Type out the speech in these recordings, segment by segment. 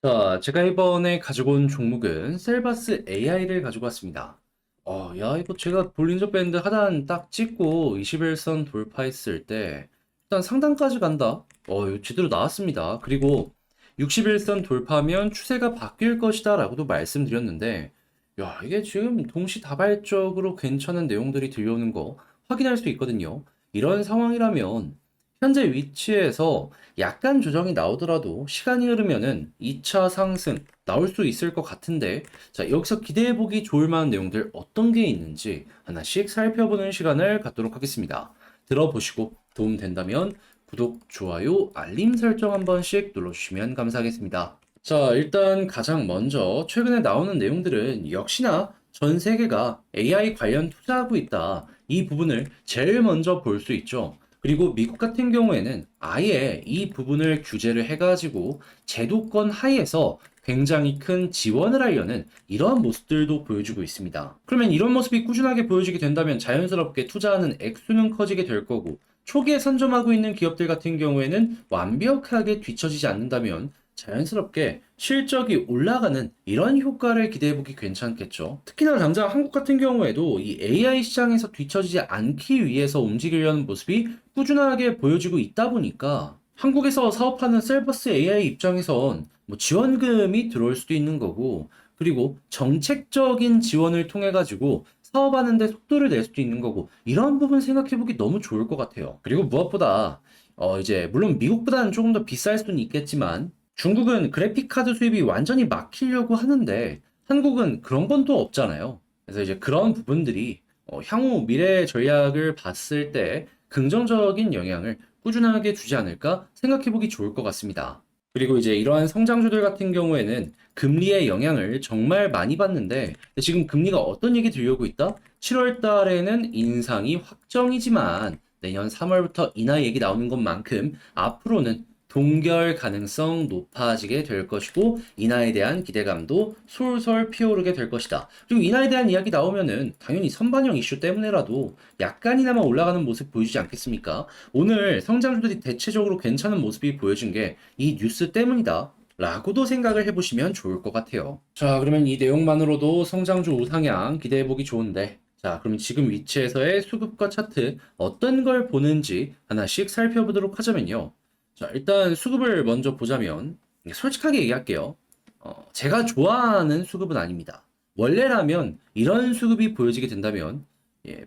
자, 제가 이번에 가지고 온 종목은 셀바스 AI를 가지고 왔습니다. 야, 이거 제가 볼린저 밴드 하단 딱 찍고 21선 돌파했을 때, 일단 상단까지 간다. 이거 제대로 나왔습니다. 그리고 61선 돌파하면 추세가 바뀔 것이다 라고도 말씀드렸는데, 야, 이게 지금 동시다발적으로 괜찮은 내용들이 들려오는 거 확인할 수 있거든요. 이런 상황이라면, 현재 위치에서 약간 조정이 나오더라도 시간이 흐르면은 2차 상승 나올 수 있을 것 같은데, 자, 여기서 기대해보기 좋을 만한 내용들 어떤 게 있는지 하나씩 살펴보는 시간을 갖도록 하겠습니다. 들어보시고 도움 된다면 구독, 좋아요, 알림 설정 한 번씩 눌러주시면 감사하겠습니다. 자, 일단 가장 먼저 최근에 나오는 내용들은 역시나 전 세계가 AI 관련 투자하고 있다. 이 부분을 제일 먼저 볼 수 있죠. 그리고 미국 같은 경우에는 아예 이 부분을 규제를 해가지고 제도권 하에서 굉장히 큰 지원을 하려는 이러한 모습들도 보여주고 있습니다. 그러면 이런 모습이 꾸준하게 보여지게 된다면 자연스럽게 투자하는 액수는 커지게 될 거고, 초기에 선점하고 있는 기업들 같은 경우에는 완벽하게 뒤처지지 않는다면 자연스럽게 실적이 올라가는 이런 효과를 기대해보기 괜찮겠죠. 특히나 당장 한국 같은 경우에도 이 AI 시장에서 뒤처지지 않기 위해서 움직이려는 모습이 꾸준하게 보여지고 있다 보니까 한국에서 사업하는 셀버스 AI 입장에선 뭐 지원금이 들어올 수도 있는 거고, 그리고 정책적인 지원을 통해 가지고 사업하는데 속도를 낼 수도 있는 거고, 이런 부분 생각해보기 너무 좋을 것 같아요. 그리고 무엇보다 이제 물론 미국보다는 조금 더 비쌀 수는 있겠지만 중국은 그래픽 카드 수입이 완전히 막히려고 하는데 한국은 그런 건 또 없잖아요. 그래서 이제 그런 부분들이 향후 미래 전략을 봤을 때 긍정적인 영향을 꾸준하게 주지 않을까 생각해보기 좋을 것 같습니다. 그리고 이제 이러한 성장주들 같은 경우에는 금리의 영향을 정말 많이 받는데 지금 금리가 어떤 얘기 들려오고 있다? 7월 달에는 인상이 확정이지만 내년 3월부터 인하 얘기 나오는 것만큼 앞으로는 동결 가능성 높아지게 될 것이고 인하에 대한 기대감도 솔솔 피어오르게 될 것이다. 그리고 인하에 대한 이야기 나오면은 당연히 선반영 이슈 때문에라도 약간이나마 올라가는 모습 보여주지 않겠습니까? 오늘 성장주들이 대체적으로 괜찮은 모습이 보여진 게 이 뉴스 때문이다. 라고도 생각을 해보시면 좋을 것 같아요. 자, 그러면 이 내용만으로도 성장주 우상향 기대해보기 좋은데, 자, 그럼 지금 위치에서의 수급과 차트 어떤 걸 보는지 하나씩 살펴보도록 하자면요. 자, 일단 수급을 먼저 보자면, 솔직하게 얘기할게요. 제가 좋아하는 수급은 아닙니다. 원래라면 이런 수급이 보여지게 된다면,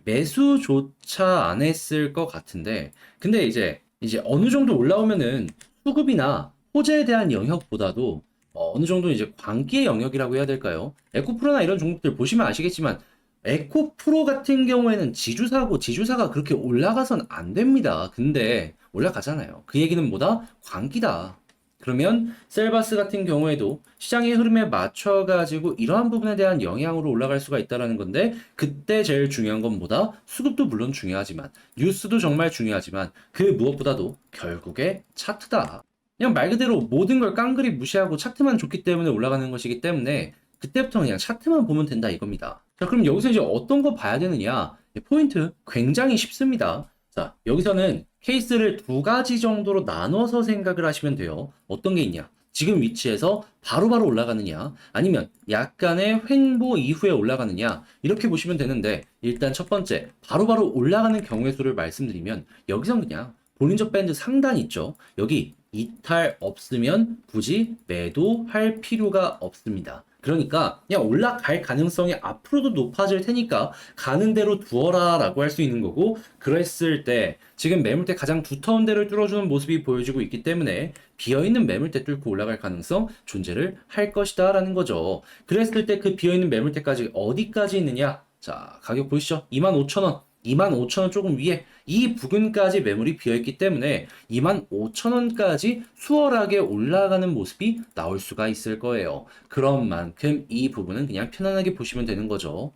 매수조차 안 했을 것 같은데, 근데 이제 어느 정도 올라오면은 수급이나 호재에 대한 영역보다도 어느 정도 이제 광기의 영역이라고 해야 될까요? 에코프로나 이런 종목들 보시면 아시겠지만, 에코프로 같은 경우에는 지주사가 그렇게 올라가선 안 됩니다. 근데 올라가잖아요. 그 얘기는 뭐다? 광기다. 그러면 셀바스 같은 경우에도 시장의 흐름에 맞춰가지고 이러한 부분에 대한 영향으로 올라갈 수가 있다라는 건데 그때 제일 중요한 건 뭐다? 수급도 물론 중요하지만 뉴스도 정말 중요하지만 그 무엇보다도 결국에 차트다. 그냥 말 그대로 모든 걸 깡그리 무시하고 차트만 좋기 때문에 올라가는 것이기 때문에 그때부터 그냥 차트만 보면 된다 이겁니다. 자, 그럼 여기서 이제 어떤 거 봐야 되느냐? 포인트 굉장히 쉽습니다. 자, 여기서는 케이스를 두 가지 정도로 나눠서 생각을 하시면 돼요. 어떤 게 있냐? 지금 위치에서 바로바로 올라가느냐? 아니면 약간의 횡보 이후에 올라가느냐? 이렇게 보시면 되는데, 일단 첫 번째, 바로바로 올라가는 경우의 수를 말씀드리면, 여기선 그냥 볼린저 밴드 상단 있죠? 여기 이탈 없으면 굳이 매도할 필요가 없습니다. 그러니까 그냥 올라갈 가능성이 앞으로도 높아질 테니까 가는 대로 두어라 라고 할 수 있는 거고 그랬을 때 지금 매물대 가장 두터운 데를 뚫어주는 모습이 보여지고 있기 때문에 비어있는 매물대 뚫고 올라갈 가능성 존재를 할 것이다 라는 거죠. 그랬을 때 그 비어있는 매물대까지 어디까지 있느냐? 자, 가격 보이시죠? 25,000원. 25,000원 조금 위에 이 부근까지 매물이 비어있기 때문에 25,000원까지 수월하게 올라가는 모습이 나올 수가 있을 거예요. 그런 만큼 이 부분은 그냥 편안하게 보시면 되는 거죠.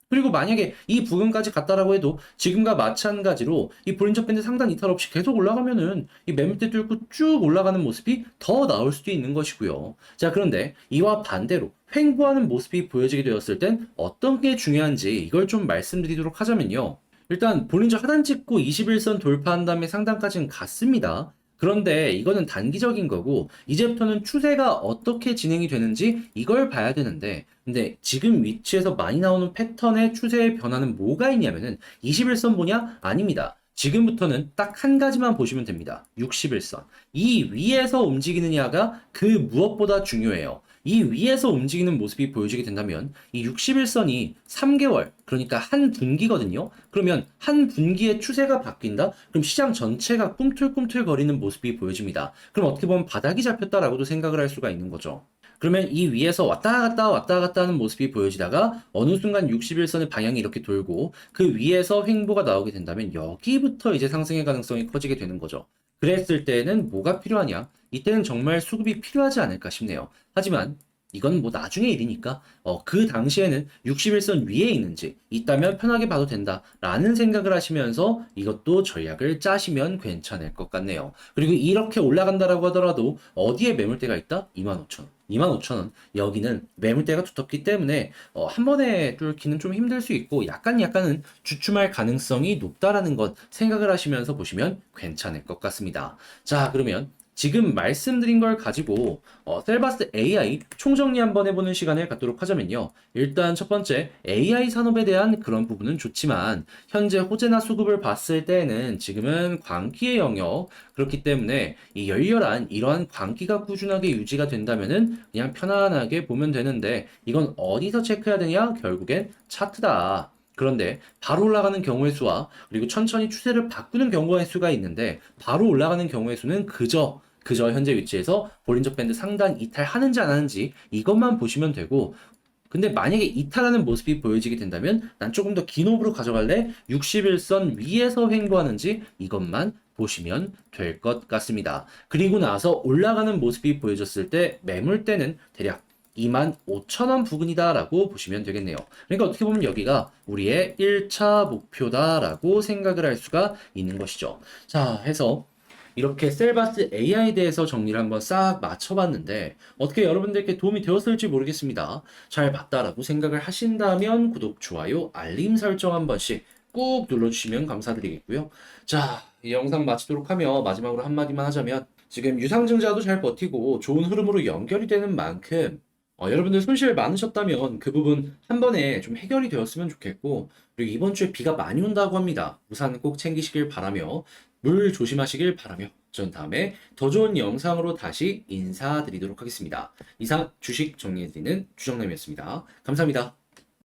그리고 만약에 이 부분까지 갔다라고 해도 지금과 마찬가지로 이 볼린저 밴드 상단 이탈 없이 계속 올라가면은 이 매물대 뚫고 쭉 올라가는 모습이 더 나올 수도 있는 것이고요. 자, 그런데 이와 반대로 횡보하는 모습이 보여지게 되었을 땐 어떤 게 중요한지 이걸 좀 말씀드리도록 하자면요. 일단 볼린저 하단 찍고 21선 돌파한 다음에 상단까지는 갔습니다. 그런데 이거는 단기적인 거고, 이제부터는 추세가 어떻게 진행이 되는지 이걸 봐야 되는데, 근데 지금 위치에서 많이 나오는 패턴의 추세의 변화는 뭐가 있냐면은 21선 보냐? 아닙니다. 지금부터는 딱 한 가지만 보시면 됩니다. 61선. 이 위에서 움직이느냐가 그 무엇보다 중요해요. 이 위에서 움직이는 모습이 보여지게 된다면 이 61선이 3개월, 그러니까 한 분기거든요. 그러면 한 분기의 추세가 바뀐다? 그럼 시장 전체가 꿈틀꿈틀거리는 모습이 보여집니다. 그럼 어떻게 보면 바닥이 잡혔다라고도 생각을 할 수가 있는 거죠. 그러면 이 위에서 왔다 갔다 하는 모습이 보여지다가 어느 순간 61선의 방향이 이렇게 돌고 그 위에서 횡보가 나오게 된다면 여기부터 이제 상승의 가능성이 커지게 되는 거죠. 그랬을 때는 뭐가 필요하냐? 이때는 정말 수급이 필요하지 않을까 싶네요. 하지만 이건 뭐 나중의 일이니까 그 당시에는 61선 위에 있는지 있다면 편하게 봐도 된다라는 생각을 하시면서 이것도 전략을 짜시면 괜찮을 것 같네요. 그리고 이렇게 올라간다라고 하더라도 어디에 매물대가 있다? 25,000원. 25,000원. 여기는 매물대가 두텁기 때문에 한 번에 뚫기는 좀 힘들 수 있고 약간은 주춤할 가능성이 높다라는 것 생각을 하시면서 보시면 괜찮을 것 같습니다. 자, 그러면 지금 말씀드린 걸 가지고 셀바스 AI 총정리 한번 해보는 시간을 갖도록 하자면요. 일단 첫 번째 AI 산업에 대한 그런 부분은 좋지만 현재 호재나 수급을 봤을 때는 지금은 광기의 영역 그렇기 때문에 이 열렬한 이러한 광기가 꾸준하게 유지가 된다면은 그냥 편안하게 보면 되는데 이건 어디서 체크해야 되냐? 결국엔 차트다. 그런데 바로 올라가는 경우의 수와 그리고 천천히 추세를 바꾸는 경우의 수가 있는데 바로 올라가는 경우의 수는 그저 현재 위치에서 볼린저 밴드 상단 이탈하는지 안 하는지 이것만 보시면 되고 근데 만약에 이탈하는 모습이 보여지게 된다면 난 조금 더 긴 호흡으로 가져갈래? 61선 위에서 횡보하는지 이것만 보시면 될 것 같습니다. 그리고 나서 올라가는 모습이 보여졌을 때 매물대는 대략 25,000원 부근이다라고 보시면 되겠네요. 그러니까 어떻게 보면 여기가 우리의 1차 목표다라고 생각을 할 수가 있는 것이죠. 자, 해서 이렇게 셀바스 AI에 대해서 정리를 한번 싹 맞춰봤는데 어떻게 여러분들께 도움이 되었을지 모르겠습니다. 잘 봤다라고 생각을 하신다면 구독, 좋아요, 알림 설정 한 번씩 꾹 눌러주시면 감사드리겠고요. 자, 이 영상 마치도록 하며 마지막으로 한마디만 하자면 지금 유상증자도 잘 버티고 좋은 흐름으로 연결이 되는 만큼 여러분들 손실 많으셨다면 그 부분 한 번에 좀 해결이 되었으면 좋겠고 그리고 이번 주에 비가 많이 온다고 합니다. 우산 꼭 챙기시길 바라며 물 조심하시길 바라며 전 다음에 더 좋은 영상으로 다시 인사드리도록 하겠습니다. 이상 주식 정리해드리는 주정남이었습니다. 감사합니다.